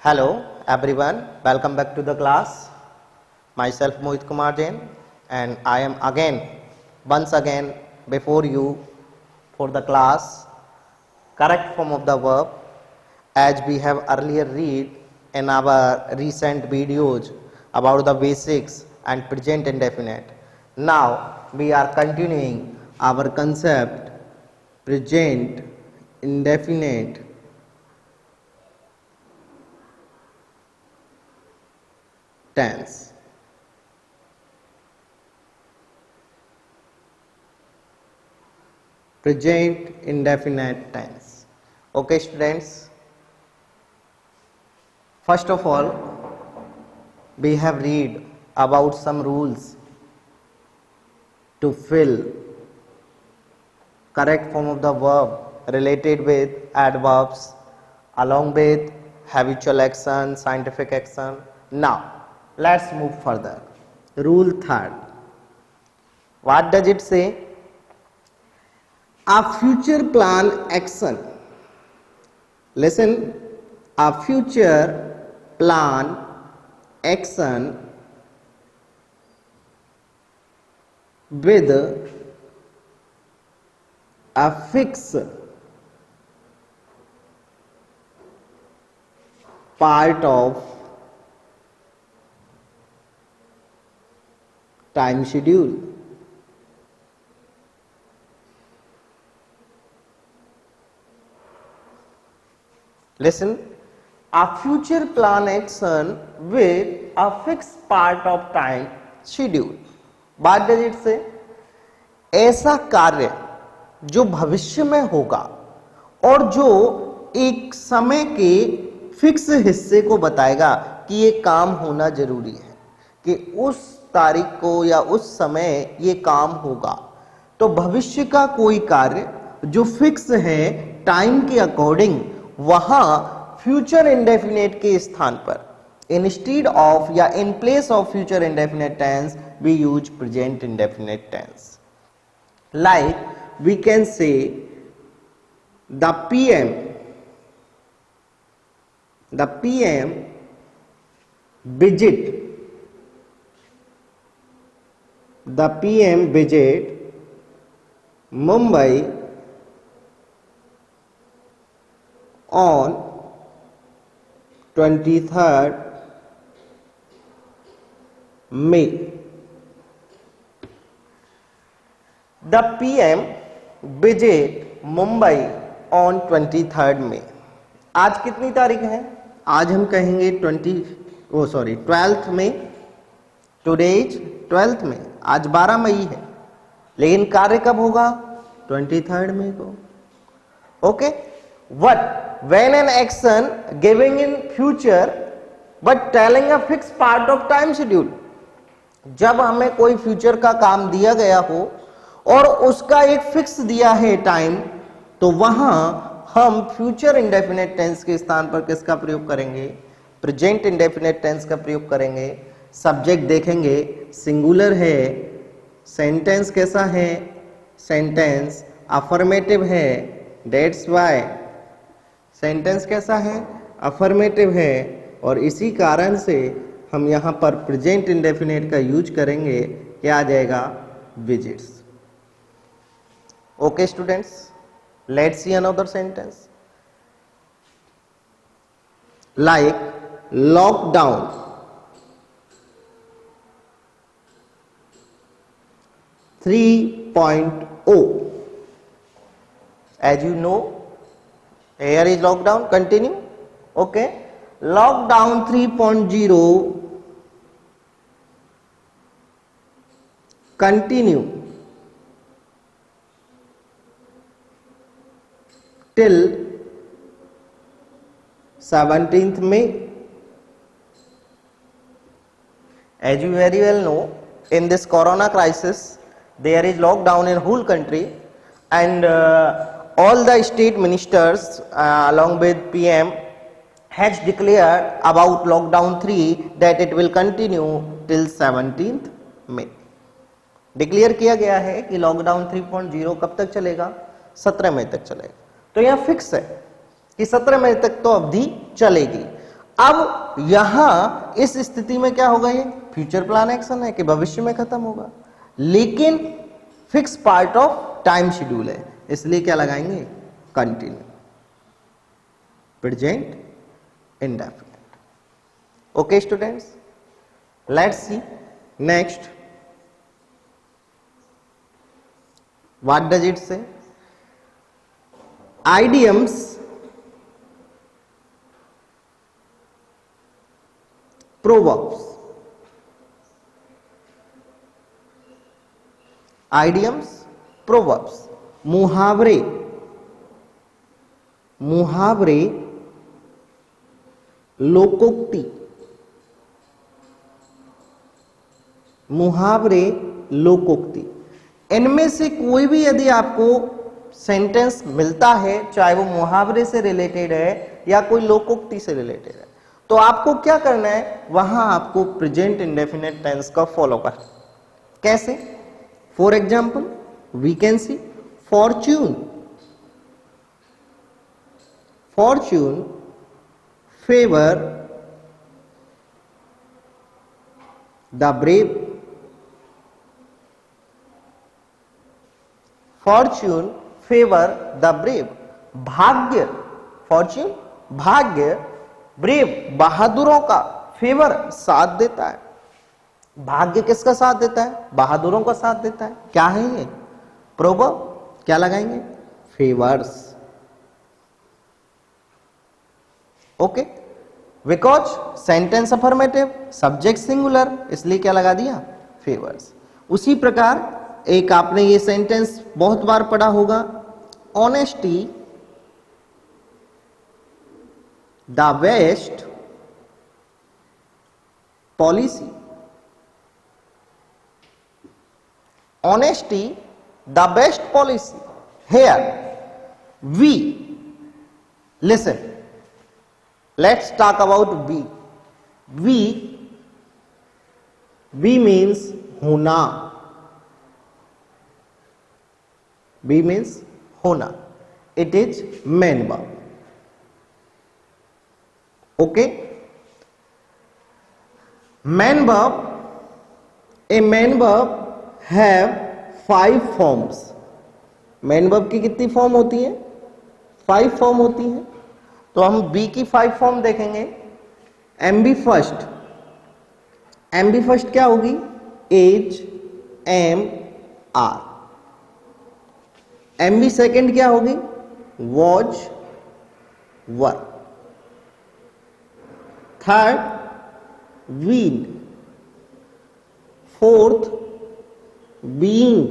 Hello everyone, welcome back to the class. Myself Mohit Kumar Jain and I am once again before you for the class correct form of the verb as we have earlier read in our recent videos about the basics and present indefinite. Now we are continuing our concept present indefinite tense. Present indefinite tense. Okay students, first of all we have read about some rules to fill correct form of the verb related with adverbs along with habitual action, scientific action. Now let's move further. Rule third. What does it say? A future plan action. Listen. A future plan action with a fixed part of time schedule. Listen, a future plan action with a fixed part of time schedule. What does it say? ऐसा कार्य जो भविष्य में होगा और जो एक समय के फिक्स हिस्से को बताएगा कि ये काम होना जरूरी है, कि उस तारीख को या उस समय ये काम होगा. तो भविष्य का कोई कार्य जो फिक्स है टाइम के अकॉर्डिंग, वहां फ्यूचर इंडेफिनेट के स्थान पर इंस्टेड ऑफ या in place of future indefinite tense we use present indefinite tense. Like we can say the PM visit Mumbai on 23rd May. The PM visit Mumbai on 23rd May. आज कितनी तारीख है? आज हम कहेंगे 12th में. Today is 12th में. आज 12 मई है, लेकिन कार्य कब होगा? 23rd मई को. Okay. What when an action giving in future but telling a fixed part of time schedule. जब हमें कोई फ्यूचर का काम दिया गया हो और उसका एक फिक्स दिया है टाइम, तो वहां हम फ्यूचर इंडेफिनेट टेंस के स्थान पर किसका प्रयोग करेंगे? प्रेजेंट इंडेफिनेट टेंस का प्रयोग करेंगे. सब्जेक्ट देखेंगे, सिंगुलर है. सेंटेंस कैसा है? सेंटेंस अफर्मेटिव है. दैट्स व्हाई सेंटेंस कैसा है? अफर्मेटिव है. और इसी कारण से हम यहां पर प्रेजेंट इंडेफिनेट का यूज करेंगे. क्या आ जाएगा? Visits. Okay students, let's see another sentence. Like lockdown. As you know, here is lockdown. Continue. Okay. Lockdown 3.0 continue till 17th May. As you very well know, in this corona crisis there is lockdown in whole country, and all the state ministers along with PM has declared about lockdown 3 that it will continue till 17th May. Declare किया गया है कि lockdown 3.0 कब तक चलेगा? 17 मई तक चलेगा. तो यह फिक्स है कि 17 मई तक तो अवधि चलेगी. अब यहां इस स्थिति में क्या होगा, ये फ्यूचर प्लान एक्शन है कि भविष्य में खत्म होगा, लेकिन fix part of time schedule है, इसलिए क्या लगाएंगे, continue, present indefinite. Okay students, let's see next, what does it से? आइडियम्स प्रोवर्ब्स, आइडियम्स प्रोवर्ब्स, मुहावरे, मुहावरे, लोकोक्ति, मुहावरे, लोकोक्ति, इनमें से कोई भी यदि आपको सेंटेंस मिलता है, चाहे वो मुहावरे से रिलेटेड है या कोई लोकोक्ति से रिलेटेड है, तो आपको क्या करना है, वहां आपको प्रेजेंट इंडेफिनिट टेंस का फॉलो करना। कैसे? For example we can see fortune, fortune favour the brave, fortune favour the brave, भाग्य, फॉर्च्यून भाग्य, ब्रेव बहादुरों का, फेवर साथ देता है, भाग्य किसका साथ देता है, बहादुरों का साथ देता है। क्या है ये? प्रोवर्ब, क्या लगाएंगे, favours. Okay, because sentence affirmative, subject singular, इसलिए क्या लगा दिया, फेवर्स। उसी प्रकार एक आपने ये सेंटेंस बहुत बार पढ़ा होगा, honesty the best policy, honesty the best policy. Here we, listen, let's talk about we means होना, we means होना, it is main verb. Okay, main verb, a main verb have 5 forms. Main verb की कितनी form होती है, 5 form होती है। तो हम बी की 5 फॉर्म देखेंगे। M B first, M B first क्या होगी, is, am, are. M B second क्या होगी, वॉच, वर। थर्ड वीड, fourth being,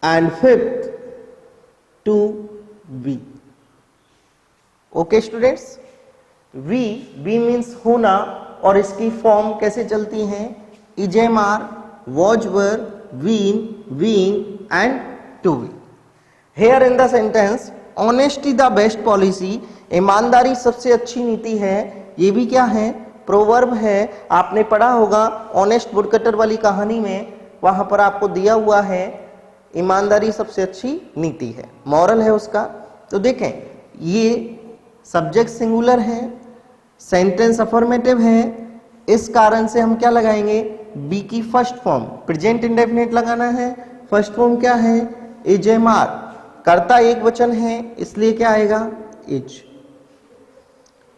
and fifth to be. Okay students, we means होना, और इसकी फॉर्म कैसे चलती हैं, is am are, was were, been, being and to be. Here in the sentence, honesty the best policy, ईमानदारी सबसे अच्छी नीति है, ये भी क्या है, प्रोवर्ब है। आपने पढ़ा होगा ऑनेस्ट वुडकटर वाली कहानी में, वहां पर आपको दिया हुआ है ईमानदारी सबसे अच्छी नीति है, मॉरल है उसका। तो देखें, ये सब्जेक्ट सिंगुलर है, सेंटेंस अफर्मेटिव है, इस कारण से हम क्या लगाएंगे, बी की फर्स्ट फॉर्म, प्रेजेंट इंडेफिनिट लगाना है। फर्स्ट फॉर्म क्या है, इज एम आर, कर्ता एक वचन है, इसलिए क्या आएगा, is.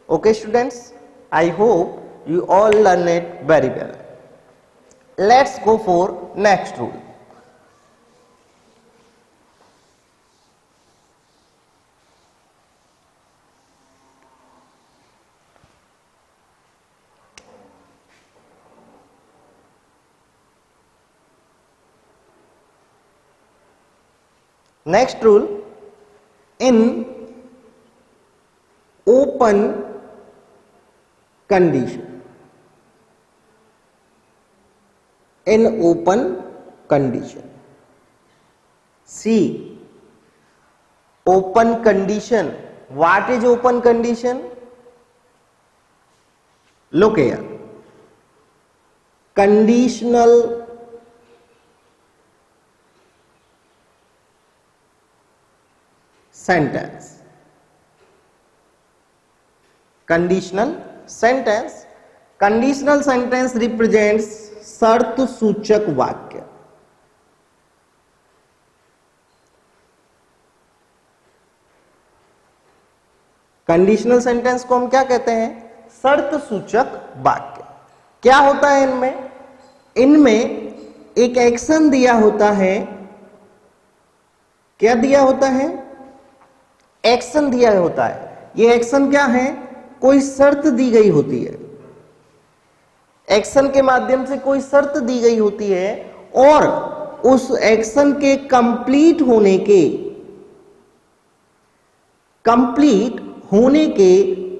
Okay students, I hope you all learn it very well. Let's go for next rule. Next rule, in open condition, in open condition, see, open condition, what is open condition, look here, conditional sentence, conditional sentence. Conditional sentence represents शर्त सूचक वाक्य। Conditional sentence को हम क्या कहते हैं? शर्त सूचक वाक्य। क्या होता है इनमें? इनमें एक एक्शन दिया होता है। क्या दिया होता है? एक्शन दिया होता है। ये एक्शन क्या है? कोई शर्त दी गई होती है। एक्शन के माध्यम से कोई शर्त दी गई होती है और उस एक्शन के कंप्लीट होने के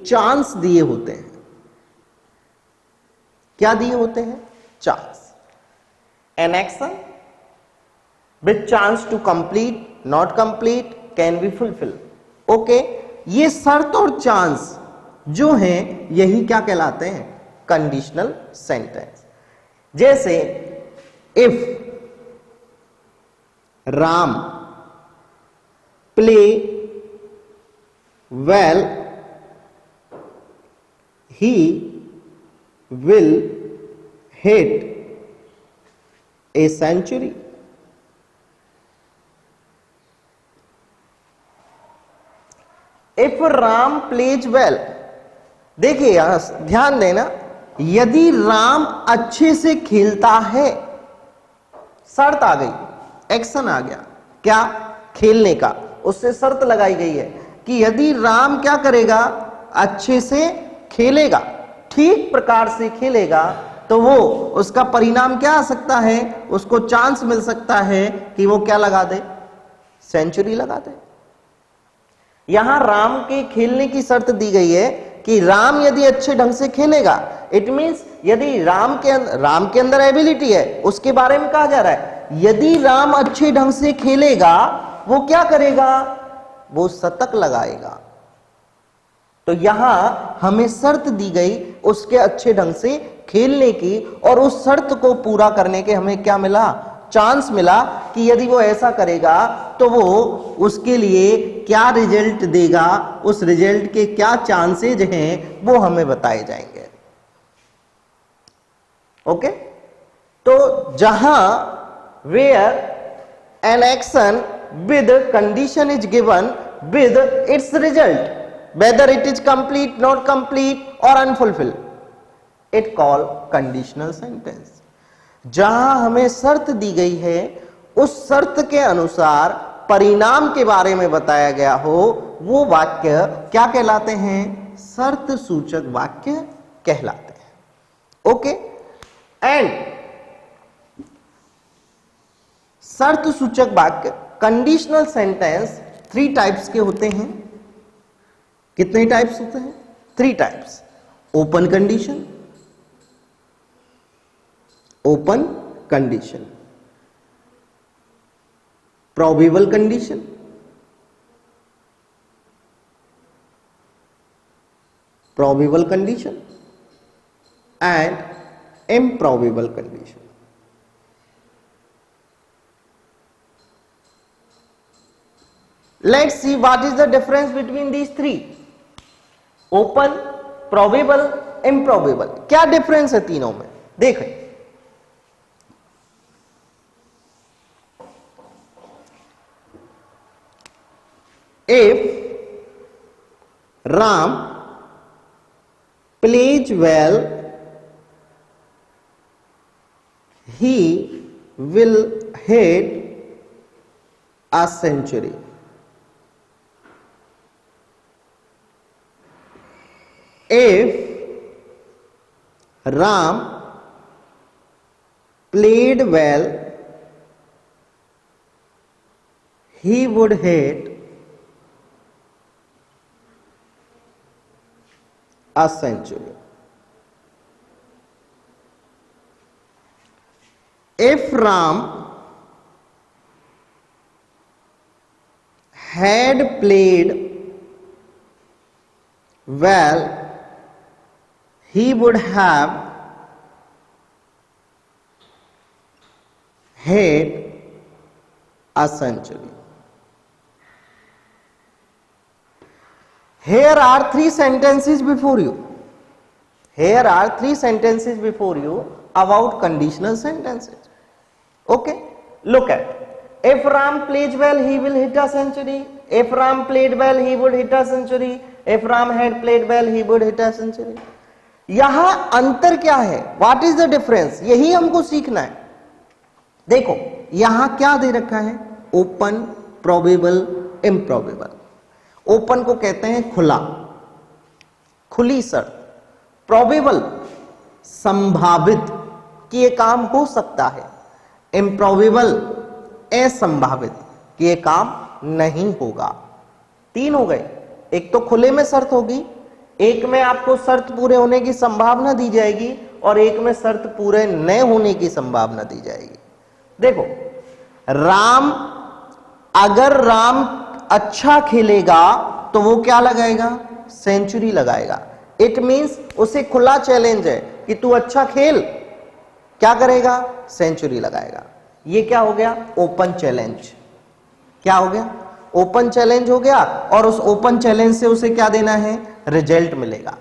चांस दिए होते हैं। क्या दिए होते हैं? Chance. An action with chance to complete, not complete, can be fulfil. Okay, ये शर्त और चांस जो हैं यही क्या कहलाते हैं? Conditional sentence. जैसे if Ram play well he will hit a century. If Ram plays well, देखिए यहां ध्यान देना, यदि राम अच्छे से खेलता है, शर्त आ गई, एक्शन आ गया, क्या? खेलने का। उससे शर्त लगाई गई है कि यदि राम क्या करेगा? अच्छे से खेलेगा, ठीक प्रकार से खेलेगा, तो वो उसका परिणाम क्या आ सकता है? उसको चांस मिल सकता है कि वो क्या लगा दे? सेंचुरी लगा दे। यहां राम के खेलने की शर्त दी गई है कि राम यदि अच्छे ढंग से खेलेगा, इट मींस यदि राम के अंदर एबिलिटी है, उसके बारे में कहा जा रहा है। यदि राम अच्छे ढंग से खेलेगा, वो क्या करेगा? वो शतक लगाएगा। तो यहां हमें शर्त दी गई उसके अच्छे ढंग से खेलने की, और उस शर्त को पूरा करने के हमें क्या मिला? चांस मिला कि यदि वो ऐसा करेगा तो वो उसके लिए क्या रिजल्ट देगा, उस रिजल्ट के क्या चांसेज हैं वो हमें बताए जाएंगे। ओके, तो जहां where an action with condition is given with its result, whether it is complete, not complete or unfulfilled, it called conditional sentence। जहां हमें शर्त दी गई है, उस शर्त के अनुसार परिणाम के बारे में बताया गया हो, वो वाक्य क्या कहलाते हैं? शर्त सूचक वाक्य कहलाते हैं। ओके, एंड शर्त सूचक वाक्य कंडीशनल सेंटेंस 3 टाइप्स के होते हैं। कितने टाइप्स होते हैं? 3 types. Open condition, open condition, probable condition, probable condition and improbable condition. Let's see what is the difference between these 3: open, probable, improbable। क्या डिफरेंस है तीनों में? देखें, if Ram plays well, he will hit a century। If Ram played well, he would hit a century। If Ram had played well, he would have hit a century। Here are three sentences before you. Here are three sentences before you about conditional sentences. Okay, look at. If Ram plays well, he will hit a century. If Ram played well, he would hit a century. If Ram had played well, he would hit a century. यहां अंतर क्या है? What is the difference? यही हमको सीखना है. देखो यहां क्या दे रखा है? Open, probable, improbable. ओपन को कहते हैं खुला, खुली शर्त. प्रोबेबल संभावित कि ये काम हो सकता है. इम्प्रोबेबल असंभावित कि ये काम नहीं होगा. तीन हो गए. एक तो खुले में शर्त होगी, एक में आपको शर्त पूरे होने की संभावना दी जाएगी और एक में शर्त पूरे न होने की संभावना दी जाएगी. देखो राम, अगर राम अच्छा खेलेगा तो वो क्या लगाएगा? सेंचुरी लगाएगा. इट मींस उसे खुला चैलेंज है कि तू अच्छा खेल, क्या करेगा? सेंचुरी लगाएगा. ये क्या हो गया? Open challenge. क्या हो गया? ओपन चैलेंज हो गया और उस ओपन चैलेंज से उसे क्या देना है? रिजल्ट मिलेगा.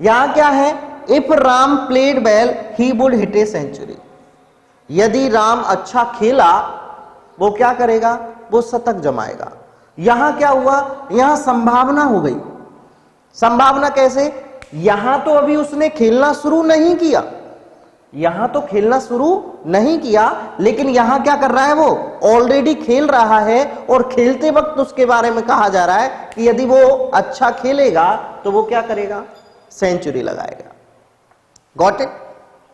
यहां क्या है? If Ram played well he would hit a century. यदि राम अच्छा खेला वो क्या करेगा? वो शतक जमाएगा. यहां क्या हुआ? यहां संभावना हो गई. संभावना कैसे? यहां तो अभी उसने खेलना शुरू नहीं किया, यहां तो खेलना शुरू नहीं किया, लेकिन यहां क्या कर रहा है? वो ऑलरेडी खेल रहा है और खेलते वक्त उसके बारे में कहा जा रहा है कि यदि वो अच्छा खेलेगा तो वो क्या करेगा? सेंचुरी लगाएगा. Got it?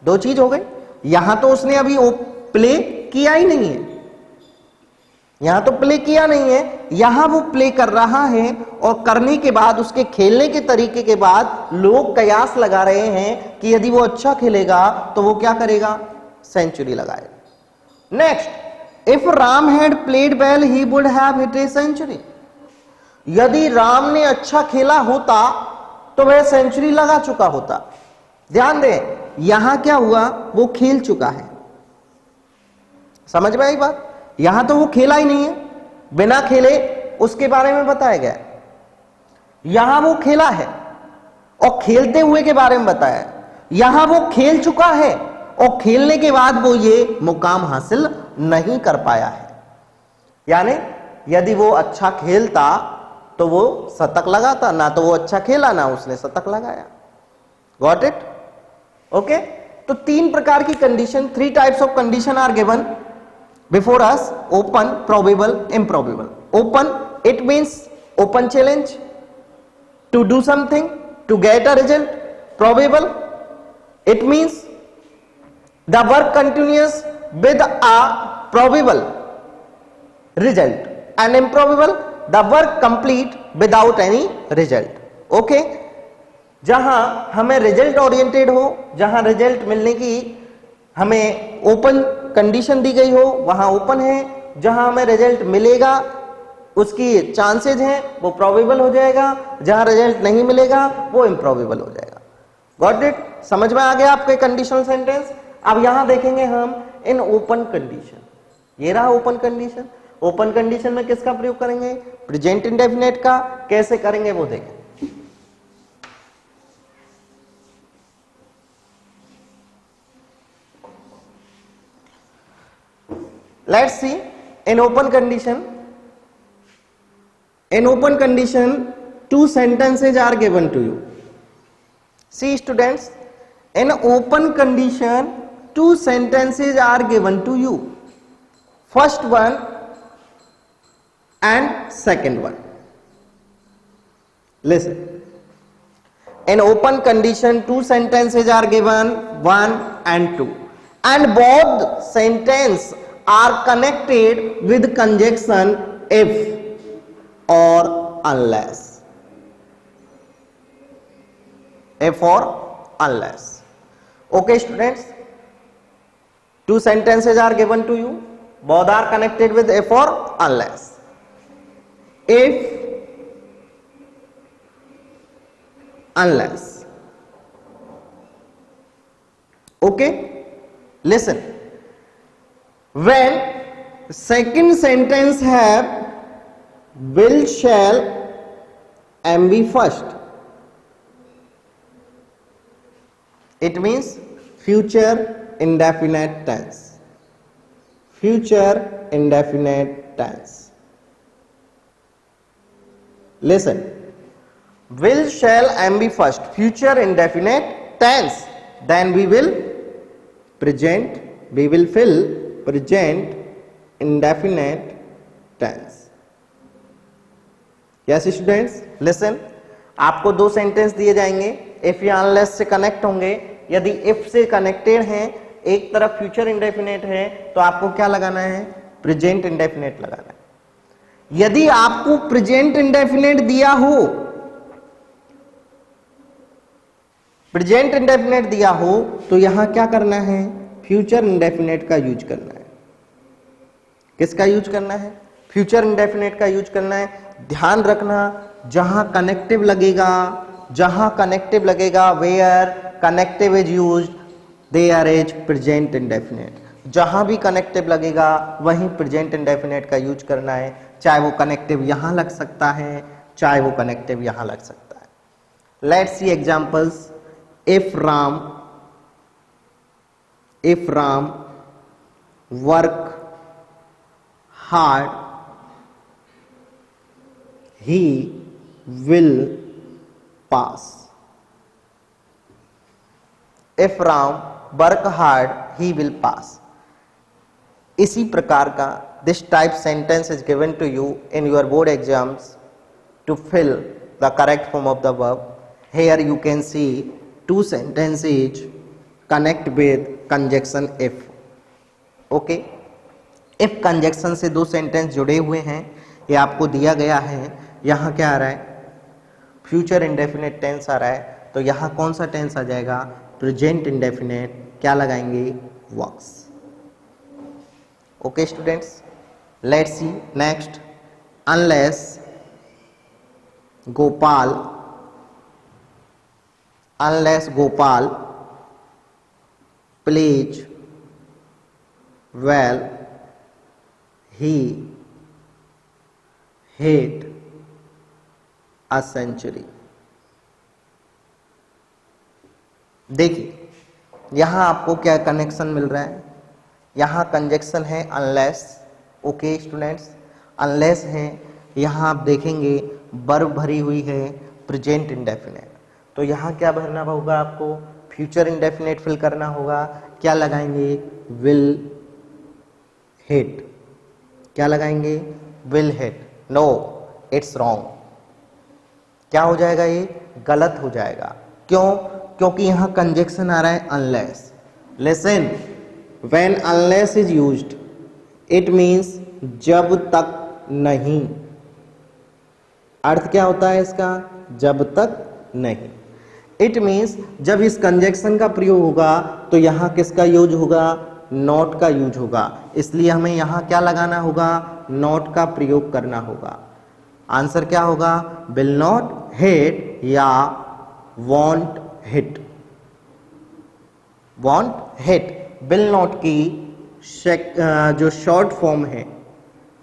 दो चीज हो गई. यहां तो उसने अभी प्ले किया ही नहीं है, यहां तो प्ले किया नहीं है, यहां वो प्ले कर रहा है और करने के बाद उसके खेलने के तरीके के बाद लोग कयास लगा रहे हैं कि यदि वो अच्छा खेलेगा तो वो क्या करेगा? सेंचुरी लगाएगा. Next, if Ram had played well he would have hit a century. यदि राम ने अच्छा खेला होता तो वह सेंचुरी लगा चुका होता. ध्यान दें, यहां क्या हुआ? वो खेल चुका है. समझ में आई बात? यहां तो वो खेला ही नहीं है, बिना खेले उसके बारे में बताया गया. यहां वो खेला है और खेलते हुए के बारे में बताया. यहां वो खेल चुका है और खेलने के बाद वो ये मुकाम हासिल नहीं कर पाया है. यानी यदि वो अच्छा खेलता तो वो शतक लगाता, ना तो वो अच्छा खेला ना उसने शतक लगाया. Got it? ओके. तो तीन प्रकार की condition, three types of condition are given before us: open, probable, improbable. Open, it means open challenge to do something, to get a result. Probable, it means the work continues with a probable result. And improbable, the work complete without any result. Okay? जहां हमें result oriented हो, जहां result मिलने की हमें open condition दी गई हो वहां ओपन है. जहां हमें रिजल्ट मिलेगा उसकी चांसेज हैं वो प्रोबेबल हो जाएगा. जहां रिजल्ट नहीं मिलेगा वो इम्प्रोबेबल हो जाएगा. Got it? समझ में आ गया आपके कंडीशनल सेंटेंस? अब यहां देखेंगे हम इन ओपन कंडीशन. ये रहा ओपन कंडीशन. ओपन कंडीशन में किसका प्रयोग करेंगे? प्रेजेंट इंडेफिनिट का. कैसे करेंगे वो देखें. Let's see. In open condition, two sentences are given to you. See students, in open condition, two sentences are given to you. First one and second one. Listen. In open condition, two sentences are given, 1 and 2, and both sentence are connected with conjunction if or unless. If or unless. Okay students, two sentences are given to you, both are connected with if or unless. If, unless. Okay, listen. When second sentence have will, shall am be first, it means future indefinite tense. Future indefinite tense. Listen, will, shall, am be first, future indefinite tense, then we will fill present indefinite tense. Yes students, listen, आपको दो sentence दिए जाएंगे, if या unless से connect होंगे. यदि if से connected हैं, एक तरफ फ्यूचर इंडेफिनेट है, तो आपको क्या लगाना है? प्रेजेंट इंडेफिनेट लगाना है. यदि आपको प्रेजेंट इंडेफिनेट दिया हो, प्रेजेंट इंडेफिनेट दिया हो, तो यहां क्या करना है? फ्यूचर इंडेफिनेट का यूज करना है. किसका यूज करना है? फ्यूचर इंडेफिनेट का यूज करना है. ध्यान रखना, जहां कनेक्टिव लगेगा, where connective is used, there is present indefinite. जहां भी कनेक्टिव लगेगा वहीं प्रेजेंट इंडेफिनेट का यूज करना है. चाहे वो कनेक्टिव यहां लग सकता है, चाहे वो कनेक्टिव यहां लग सकता है. Let's see examples. If Ram work hard, he will pass. If Ram work hard, he will pass. इसी प्रकार का this type sentence is given to you in your board exams to fill the correct form of the verb. Here you can see two sentences connect with conjunction if. Okay. If conjunction से दो sentence जुड़े हुए हैं, ये आपको दिया गया है. यहाँ क्या आ रहा है? फ्यूचर इंडेफिनेट टेंस आ रहा है. तो यहाँ कौन सा टेंस आ जाएगा? Present indefinite. क्या लगाएंगे? Works. Okay students, let's see next. Unless Gopal pledge well, he hit a century. देखिए यहां आपको क्या कनेक्शन मिल रहा है? यहां कंजक्शन है अनलेस. ओके स्टूडेंट्स, अनलेस है. यहां आप देखेंगे वर्ब भरी हुई है प्रेजेंट इंडेफिनेट. तो यहां क्या भरना होगा? आपको फ्यूचर इंडेफिनेट फिल करना होगा. क्या लगाएंगे? Will hit. क्या लगाएंगे? Will hit. No, it's wrong. क्या हो जाएगा? ये गलत हो जाएगा. क्यों? क्योंकि यहां कंजक्शन आ रहा है unless. Listen, when unless is used, it means जब तक नहीं. अर्थ क्या होता है इसका? जब तक नहीं. इट मींस जब इस कंजक्शन का प्रयोग होगा तो यहां किसका यूज होगा? नॉट का यूज होगा. इसलिए हमें यहां क्या लगाना होगा? नॉट का प्रयोग करना होगा. आंसर क्या होगा? विल नॉट हिट या won't hit. Won't hit. Will not की जो शॉर्ट फॉर्म है,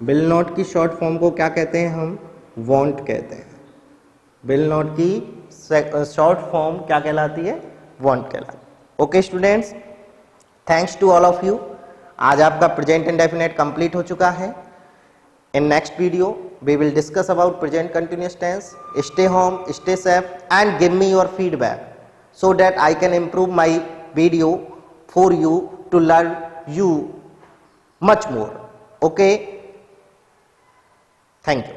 विल नॉट की शॉर्ट फॉर्म को क्या कहते हैं? हम वॉन्ट कहते हैं. विल नॉट की शॉर्ट फॉर्म क्या कहलाती है? वॉन्ट कहलाती है. Okay students, thanks to all of you. आज आपका प्रेजेंट इंडेफिनेट कंप्लीट हो चुका है. In next video we will discuss about present continuous tense. Stay home, stay safe and give me your feedback so that I can improve my video for you to learn you much more. Okay, thank you.